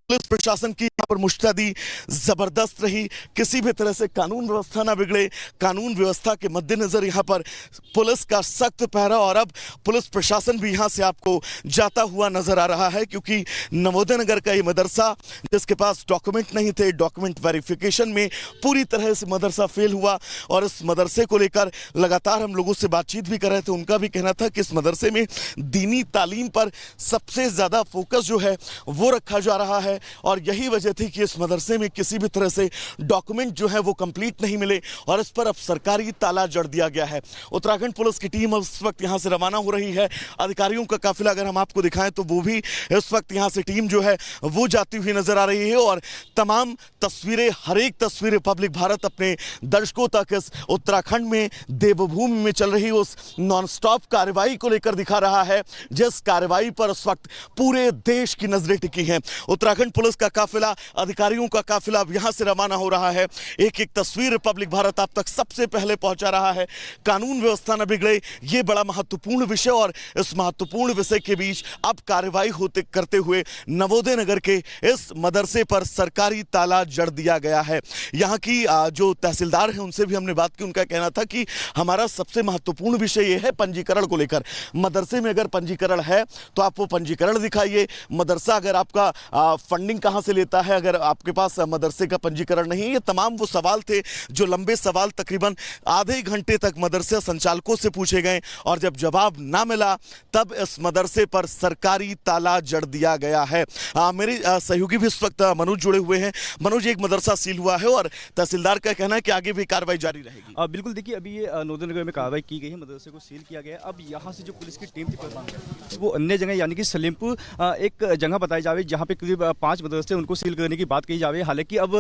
Police प्रशासन की यहाँ पर मुस्तैदी जबरदस्त रही। किसी भी तरह से कानून व्यवस्था ना बिगड़े, कानून व्यवस्था के मद्देनजर यहाँ पर पुलिस का सख्त पहरा। और अब पुलिस प्रशासन भी यहाँ से आपको जाता हुआ नजर आ रहा है, क्योंकि नवोदय नगर का ये मदरसा जिसके पास डॉक्यूमेंट नहीं थे, डॉक्यूमेंट वेरिफिकेशन में पूरी तरह से मदरसा फेल हुआ। और इस मदरसे को लेकर लगातार हम लोगों से बातचीत भी कर रहे थे। उनका भी कहना था कि इस मदरसे में दीनी तालीम पर सबसे ज्यादा फोकस जो है वो रखा जा रहा है, और यही वजह थी कि इस मदरसे में किसी भी तरह से डॉक्यूमेंट जो है वो कंप्लीट नहीं मिले, और इस पर अब सरकारी ताला जड़ दिया गया है। उत्तराखंड पुलिस की टीम अब इस वक्त यहां से रवाना हो रही है। अधिकारियों का काफिला अगर हम आपको दिखाएं तो वो भी इस वक्त यहां से टीम जो है वो जाती हुई नजर आ रही है। और तमाम तस्वीरें, हर एक तस्वीर रिपब्लिक भारत अपने दर्शकों तक इस उत्तराखंड में देवभूमि में चल रही उस नॉन स्टॉप कार्रवाई को लेकर दिखा रहा है, जिस कार्रवाई पर इस वक्त पूरे देश की नजरें टिकी हैं। उत्तराखंड पुलिस का काफिला, अधिकारियों का काफिला अब यहां से रवाना हो रहा है। एक एक तस्वीर रिपब्लिक भारत आप तक सबसे पहले पहुंचा रहा है। कानून व्यवस्था न बिगड़े, ये बड़ा महत्वपूर्ण विषय, और इस महत्वपूर्ण विषय के बीच अब कार्रवाई होते करते हुए नवोदय नगर के इस मदरसे पर सरकारी ताला जड़ दिया गया है। यहाँ की जो तहसीलदार हैं उनसे भी हमने बात की। उनका कहना था कि हमारा सबसे महत्वपूर्ण विषय यह है पंजीकरण को लेकर। मदरसे में अगर पंजीकरण है तो आप वो पंजीकरण दिखाइए। मदरसा अगर आपका फंडिंग कहां से लेता है, अगर आपके पास मदरसे का पंजीकरण नहीं है, ये तमाम वो सवाल थे जो लंबे सवाल तकरीबन आधे घंटे तक मदरसे संचालकों से पूछे गए, और जब जवाब ना मिला तब इस मदरसे पर सरकारी ताला जड़ दिया गया है। मेरे सहयोगी भी इस वक्त मनोज जुड़े हुए हैं। मनोज, एक मदरसा सील हुआ है और तहसीलदार का कहना है कि आगे भी कार्रवाई जारी रहेगी। बिल्कुल, देखिए अभी ये नवोदय नगर में कार्रवाई की गई है, मदरसे को सील किया गया है। अब यहाँ से जो पुलिस की टीम थी वो अन्य जगह यानी कि सलीमपुर एक जगह बताई जावे जहाँ पे करीब 5 मदरसे उनको सील करने की बात कही जावे। हालांकि अब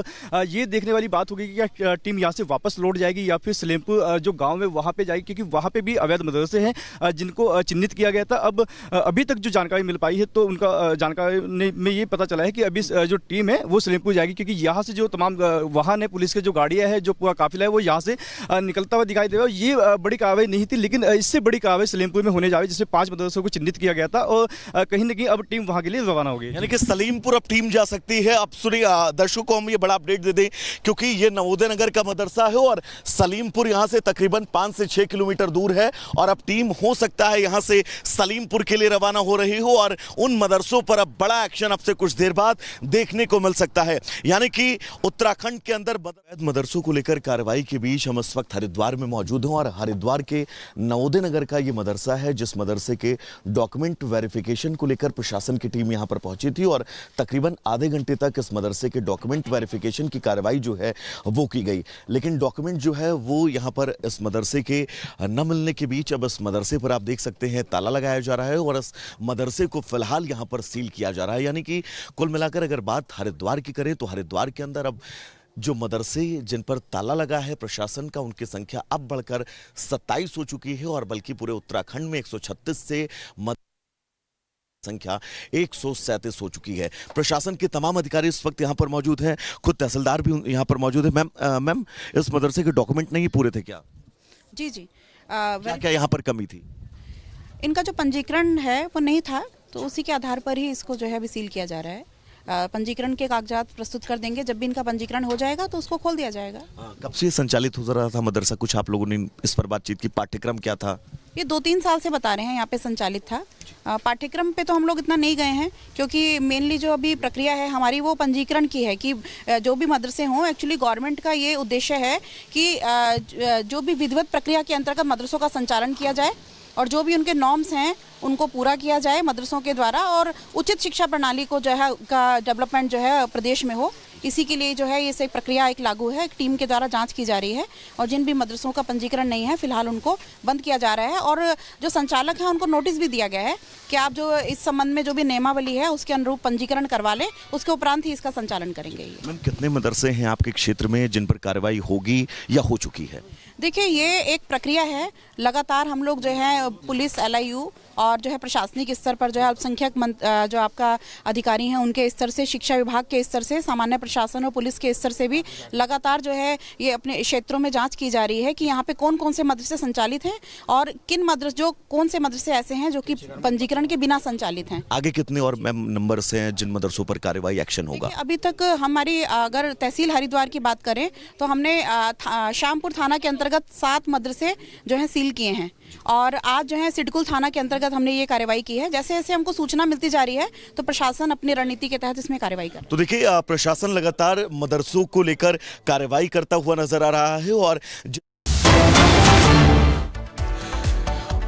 ये देखने वाली बात होगी कि क्या टीम यहाँ से वापस लौट जाएगी या फिर सलेमपुर जो गांव में वहाँ पे जाएगी, क्योंकि वहाँ पे भी अवैध मदरसे हैं जिनको चिन्हित किया गया था। अब अभी तक जो जानकारी मिल पाई है तो उनका जानकारी में ये पता चला है कि अभी जो टीम है वो सलेमपुर जाएगी, क्योंकि यहाँ से जो तमाम वाहन है, पुलिस के जो गाड़ियाँ है, जो पूरा काफिला है वो यहाँ से निकलता हुआ दिखाई देगा। ये बड़ी कार्रवाई नहीं थी, लेकिन इससे बड़ी कार्रवाई सलेमपुर में होने जाए, जिसमें 5 मदरसों को चिन्हित किया गया था, और कहीं ना कहीं अब टीम वहाँ के लिए रवाना होगी। यानी कि सलीमपुर अब टीम जा सकती है। अब सुनिए, दर्शकों को हम ये बड़ा अपडेट दे दें, क्योंकि ये नवोदय नगर का मदरसा है और सलीमपुर यहां से तकरीबन 5 से 6 किलोमीटर दूर है, और अब टीम हो सकता है यहां से सलीमपुर के लिए रवाना हो रही हो, और उन मदरसों पर अब बड़ा एक्शन अब से कुछ देर बाद देखने को मिल सकता है। यानी कि उत्तराखंड के अंदर मदरसों को लेकर कार्रवाई के बीच हम इस वक्त हरिद्वार में मौजूद हैं, और हरिद्वार के नवोदय नगर का ये मदरसा है, जिस मदरसे के डॉक्यूमेंट वेरिफिकेशन को लेकर प्रशासन की टीम यहां पर पहुंची थी, और तकरीबन आधे घंटे तक इस मदरसे के डॉक्यूमेंट वेरिफिकेशन की कार्रवाई जो है वो की गई। लेकिन डॉक्यूमेंट जो है वो यहां पर इस मदरसे के न मिलने के बीच अब इस मदरसे पर आप देख सकते हैं ताला लगाया जा रहा है, और इस मदरसे को फिलहाल यहां पर सील किया जा रहा है। यानी कि कुल मिलाकर अगर बात हरिद्वार की करें तो हरिद्वार के अंदर अब जो मदरसे जिन पर ताला लगा है प्रशासन का, उनकी संख्या अब बढ़कर 27 हो चुकी है, और बल्कि पूरे उत्तराखंड में 136 से संख्या 137 हो चुकी है। प्रशासन के तमाम अधिकारी इस वक्त यहां पर मौजूद हैं, खुद तहसीलदार भी यहां पर मौजूद है। मैम, इस मदरसे के डॉक्यूमेंट नहीं पूरे थे क्या? जी जी, क्या यहां पर कमी थी? इनका जो पंजीकरण है वो नहीं था, तो उसी के आधार पर ही इसको जो है अभी सील किया जा रहा है। पंजीकरण के कागजात प्रस्तुत कर देंगे, जब भी इनका पंजीकरण हो जाएगा तो उसको खोल दिया जाएगा। कब से संचालित हो रहा था मदरसा? कुछ आप लोगों ने इस पर बातचीत की? पाठ्यक्रम क्या था? ये 2-3 साल से बता रहे हैं यहाँ पे संचालित था। पाठ्यक्रम पे तो हम लोग इतना नहीं गए हैं, क्योंकि मेनली जो अभी प्रक्रिया है हमारी वो पंजीकरण की है कि जो भी मदरसे हों, एक्चुअली गवर्नमेंट का ये उद्देश्य है कि जो भी विधिवत प्रक्रिया के अंतर्गत मदरसों का संचालन किया जाए, और जो भी उनके नॉर्म्स हैं उनको पूरा किया जाए मदरसों के द्वारा, और उचित शिक्षा प्रणाली को जो है का डेवलपमेंट जो है प्रदेश में हो। इसी के लिए जो है ये एक प्रक्रिया एक लागू है, एक टीम के द्वारा जांच की जा रही है, और जिन भी मदरसों का पंजीकरण नहीं है फिलहाल उनको बंद किया जा रहा है, और जो संचालक हैं उनको नोटिस भी दिया गया है कि आप जो इस संबंध में जो भी नियमावली है उसके अनुरूप पंजीकरण करवा लें, उसके उपरांत ही इसका संचालन करेंगे। मैम, कितने मदरसे हैं आपके क्षेत्र में जिन पर कार्रवाई होगी या हो चुकी है? देखिए, ये एक प्रक्रिया है, लगातार हम लोग जो है पुलिस, LIU और जो है प्रशासनिक स्तर पर जो है अल्पसंख्यक जो आपका अधिकारी हैं उनके स्तर से, शिक्षा विभाग के स्तर से, सामान्य प्रशासन और पुलिस के स्तर से भी लगातार जो है ये अपने क्षेत्रों में जांच की जा रही है कि यहाँ पे कौन कौन से मदरसे संचालित हैं और कौन से मदरसे ऐसे हैं जो कि पंजीकरण के बिना संचालित हैं। आगे कितने और मैम नंबर से हैं जिन मदरसों पर कार्रवाई एक्शन होगा? अभी तक हमारी अगर तहसील हरिद्वार की बात करें तो हमने श्यामपुर थाना के अंतर्गत 7 मदरसे जो हैं सील किए हैं और आज जो है सिडकुल थाना के अंतर्गत हमने ये कार्रवाई की है। जैसे जैसे हमको सूचना मिलती जा रही है तो प्रशासन अपनी रणनीति के तहत इसमें कार्रवाई कर। तो देखिए प्रशासन लगातार मदरसों को लेकर कार्रवाई करता हुआ नजर आ रहा है और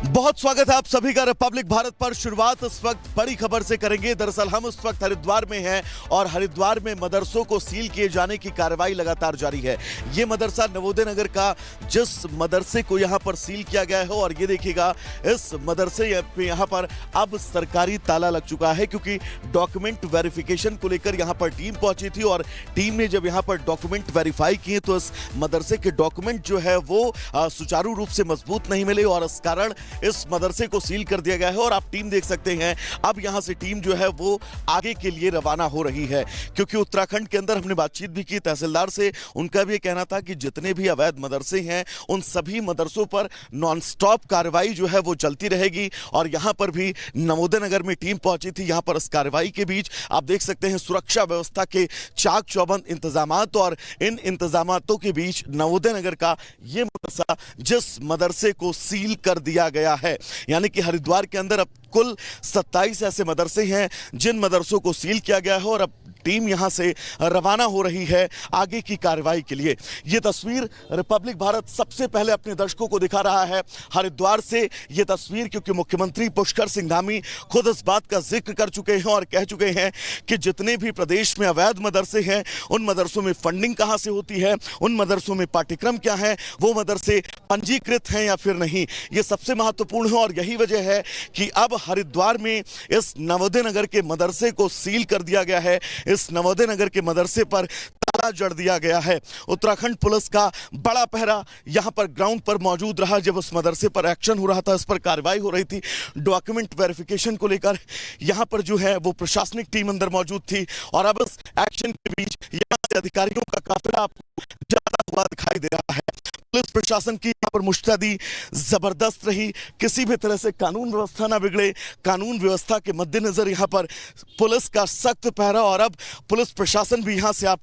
बहुत स्वागत है आप सभी का रिपब्लिक भारत पर। शुरुआत इस वक्त बड़ी खबर से करेंगे। दरअसल हम इस वक्त हरिद्वार में हैं और हरिद्वार में मदरसों को सील किए जाने की कार्रवाई लगातार जारी है। ये मदरसा नवोदय नगर का जिस मदरसे को यहां पर सील किया गया है और ये देखिएगा इस मदरसे पे यहां पर अब सरकारी ताला लग चुका है क्योंकि डॉक्यूमेंट वेरिफिकेशन को लेकर यहां पर टीम पहुंची थी और टीम ने जब यहां पर डॉक्यूमेंट वेरीफाई किए तो इस मदरसे के डॉक्यूमेंट जो है वो सुचारू रूप से मजबूत नहीं मिले और इस कारण इस मदरसे को सील कर दिया गया है। और आप टीम देख सकते हैं अब यहां से टीम जो है वो आगे के लिए रवाना हो रही है क्योंकि उत्तराखंड के अंदर हमने बातचीत भी की तहसीलदार से। उनका भी कहना था कि जितने भी अवैध मदरसे हैं उन सभी मदरसों पर नॉन स्टॉप कार्रवाई जो है वो चलती रहेगी और यहां पर भी नवोदय नगर में टीम पहुंची थी। यहां पर इस कार्रवाई के बीच आप देख सकते हैं सुरक्षा व्यवस्था के चाक चौबंद इंतजामात और इन इंतजामातों के बीच नवोदय नगर का ये मदरसा जिस मदरसे को सील कर दिया गया है, यानी कि हरिद्वार के अंदर अब कुल 27 ऐसे मदरसे हैं जिन मदरसों को सील किया गया है और अब टीम यहां से रवाना हो रही है आगे की कार्रवाई के लिए। यह तस्वीर रिपब्लिक भारत सबसे पहले अपने दर्शकों को दिखा रहा है हरिद्वार से यह तस्वीर, क्योंकि मुख्यमंत्री पुष्कर सिंह धामी खुद इस बात का जिक्र कर चुके हैं और कह चुके हैं कि जितने भी प्रदेश में अवैध मदरसे हैं उन मदरसों में फंडिंग कहां से होती है, उन मदरसों में पाठ्यक्रम क्या है, वो मदरसे पंजीकृत हैं या फिर नहीं, ये सबसे महत्वपूर्ण है। और यही वजह है कि अब हरिद्वार में इस नवोदय नगर के मदरसे को सील कर दिया गया है। इस नवोदय नगर के मदरसे पर ताला जड़ दिया गया है। उत्तराखंड पुलिस का बड़ा पहरा यहां पर ग्राउंड पर मौजूद रहा जब उस मदरसे पर एक्शन हो रहा था, इस पर कार्रवाई हो रही थी। डॉक्यूमेंट वेरिफिकेशन को लेकर यहां पर जो है वो प्रशासनिक टीम अंदर मौजूद थी और अब इस एक्शन के बीच यहां से अधिकारियों का काफिला आपको जाता हुआ दिखाई दे रहा है। पुलिस प्रशासन की यहाँ पर मुस्तैदी जबरदस्त रही, किसी भी तरह से कानून व्यवस्था ना बिगड़े। कानून व्यवस्था के मद्देनजर यहाँ पर पुलिस का सख्त पहरा और अब पुलिस प्रशासन भी यहाँ से आपको